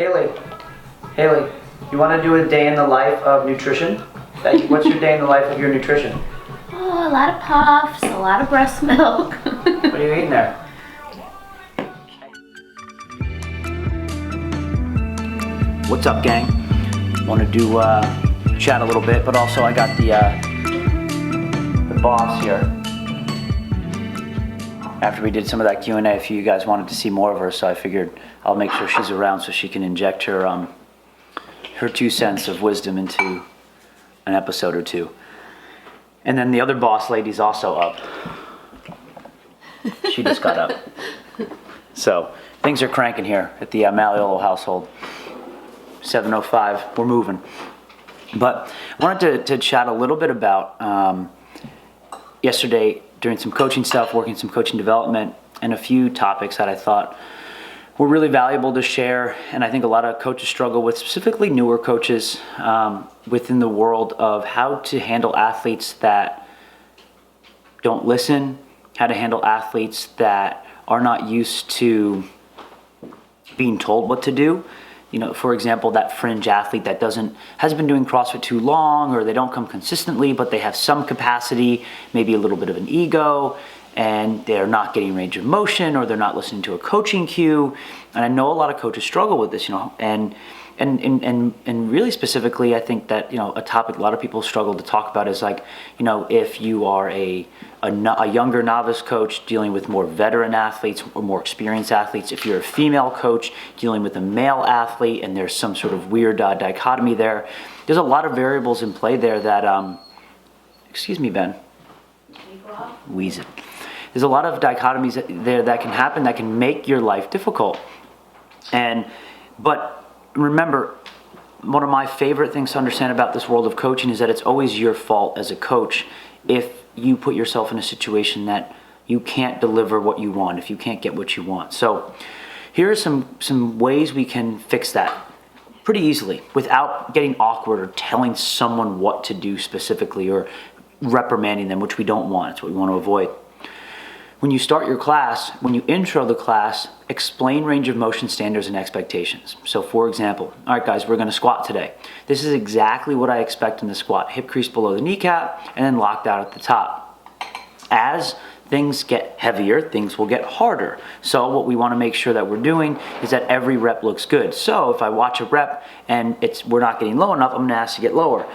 Haley, you want to do a day in the life of nutrition? What's your day in the life of your nutrition? Oh, a lot of puffs, a lot of breast milk. What are you eating there? What's up, gang? Want to do chat a little bit, but also I got the boss here. After we did some of that Q&A, a few of you guys wanted to see more of her, so I figured I'll make sure she's around so she can inject her 2 cents of wisdom into an episode or two. And then the other boss lady's also up. She just got up. So things are cranking here at the Malleolo household. 7:05, we're moving. But I wanted to chat a little bit about yesterday doing some coaching stuff, working some coaching development, and a few topics that I thought were really valuable to share. And I think a lot of coaches struggle with, specifically newer coaches within the world of how to handle athletes that don't listen, how to handle athletes that are not used to being told what to do. You know, for example, that fringe athlete that hasn't been doing CrossFit too long, or they don't come consistently, but they have some capacity, maybe a little bit of an ego, and they're not getting range of motion, or they're not listening to a coaching cue. And I know a lot of coaches struggle with this, and really specifically, I think that, a topic a lot of people struggle to talk about is like, if you are a younger novice coach dealing with more veteran athletes or more experienced athletes, if you're a female coach dealing with a male athlete and there's some sort of weird dichotomy there, there's a lot of variables in play there that, excuse me, Ben. Wheezing. There's a lot of dichotomies there that can happen that can make your life difficult. But remember, one of my favorite things to understand about this world of coaching is that it's always your fault as a coach if you put yourself in a situation that you can't deliver what you want, if you can't get what you want. So here are some ways we can fix that pretty easily without getting awkward or telling someone what to do specifically or reprimanding them, which we don't want. It's what we want to avoid. When you start your class, when you intro the class, explain range of motion standards and expectations. So for example, all right guys, we're gonna squat today. This is exactly what I expect in the squat. Hip crease below the kneecap and then locked out at the top. As things get heavier, things will get harder. So what we wanna make sure that we're doing is that every rep looks good. So if I watch a rep and we're not getting low enough, I'm gonna ask to get lower.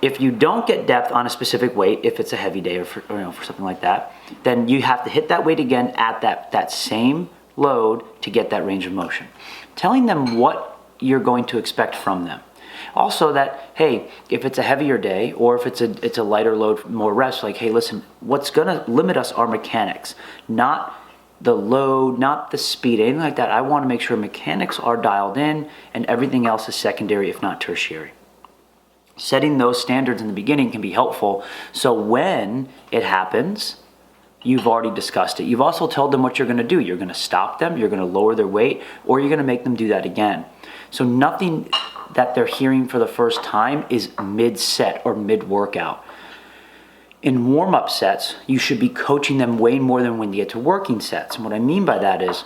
If you don't get depth on a specific weight, if it's a heavy day or for something like that, then you have to hit that weight again at that same load to get that range of motion. Telling them what you're going to expect from them. Also that, hey, if it's a heavier day or if it's a lighter load, more reps, like, hey, listen, what's gonna limit us are mechanics, not the load, not the speed, anything like that. I wanna make sure mechanics are dialed in and everything else is secondary, if not tertiary. Setting those standards in the beginning can be helpful. So when it happens, you've already discussed it. You've also told them what you're gonna do. You're gonna stop them, you're gonna lower their weight, or you're gonna make them do that again. So nothing that they're hearing for the first time is mid-set or mid-workout. In warm-up sets, you should be coaching them way more than when you get to working sets. And what I mean by that is,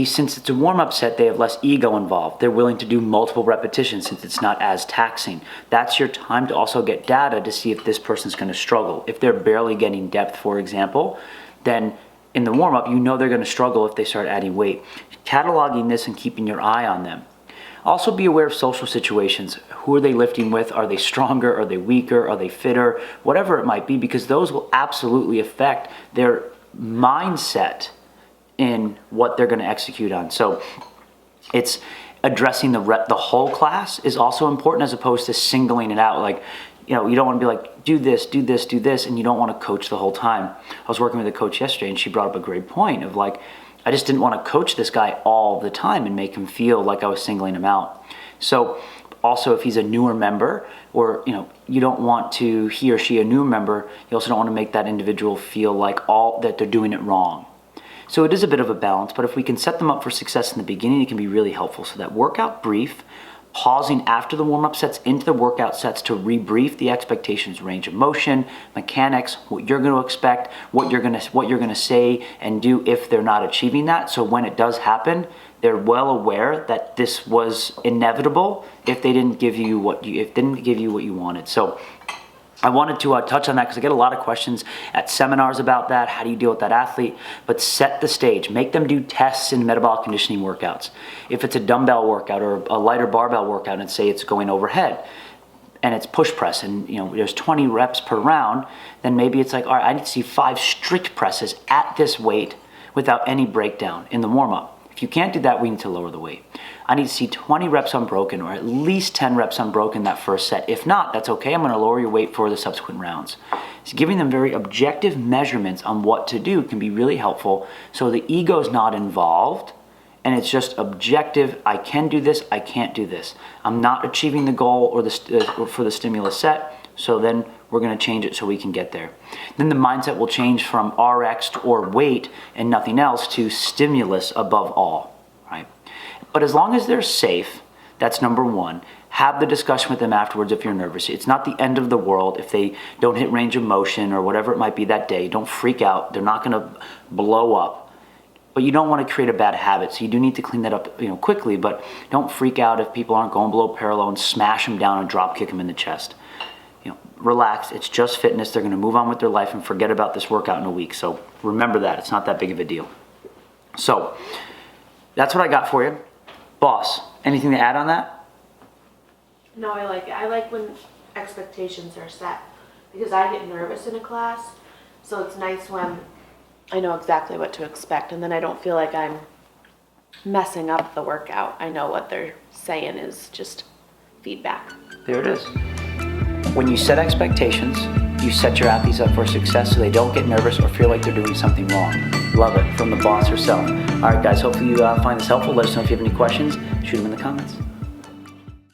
since it's a warm-up set, they have less ego involved. They're willing to do multiple repetitions since it's not as taxing. That's your time to also get data to see if this person's gonna struggle. If they're barely getting depth, for example, then in the warm-up, they're gonna struggle if they start adding weight. Cataloging this and keeping your eye on them. Also be aware of social situations. Who are they lifting with? Are they stronger? Are they weaker? Are they fitter? Whatever it might be, because those will absolutely affect their mindset in what they're going to execute on. So it's addressing the whole class is also important as opposed to singling it out. Like, you don't want to be like, do this, do this, do this, and you don't want to coach the whole time. I was working with a coach yesterday and she brought up a great point of like, I just didn't want to coach this guy all the time and make him feel like I was singling him out. So also if he's a newer member or, you don't want to, he or she a new member, you also don't want to make that individual feel like that they're doing it wrong. So it is a bit of a balance, but if we can set them up for success in the beginning, it can be really helpful. So that workout brief, pausing after the warm-up sets into the workout sets to rebrief the expectations, range of motion, mechanics, what you're going to expect, what you're going to say and do if they're not achieving that. So when it does happen, They're well aware that this was inevitable if they didn't give you what you wanted. So I wanted to touch on that because I get a lot of questions at seminars about that. How do you deal with that athlete? But set the stage. Make them do tests in metabolic conditioning workouts. If it's a dumbbell workout or a lighter barbell workout, and say it's going overhead and it's push press, and there's 20 reps per round, then maybe it's like, all right, I need to see 5 strict presses at this weight without any breakdown in the warm-up. If you can't do that, we need to lower the weight. I need to see 20 reps unbroken, or at least 10 reps unbroken that first set. If not, that's okay. I'm going to lower your weight for the subsequent rounds. So giving them very objective measurements on what to do can be really helpful, so the ego's not involved and it's just objective. I can do this, I can't do this. I'm not achieving the goal or for the stimulus set, so then we're going to change it so we can get there. Then the mindset will change from RX or weight and nothing else to stimulus above all, right? But as long as they're safe, that's number one. Have the discussion with them afterwards if you're nervous. It's not the end of the world if they don't hit range of motion or whatever it might be that day. Don't freak out. They're not going to blow up. But you don't want to create a bad habit, so you do need to clean that up quickly, but don't freak out if people aren't going below parallel and smash them down and drop kick them in the chest. Relax. It's just fitness. They're going to move on with their life and forget about this workout in a week. So remember that. It's not that big of a deal. So that's what I got for you. Boss, anything to add on that? No, I like it. I like when expectations are set, because I get nervous in a class, so it's nice when I know exactly what to expect, and then I don't feel like I'm messing up the workout. I know what they're saying is just feedback. There it is. When you set expectations, you set your athletes up for success so they don't get nervous or feel like they're doing something wrong. Love it, from the boss herself. All right, guys, hopefully you find this helpful. Let us know if you have any questions. Shoot them in the comments.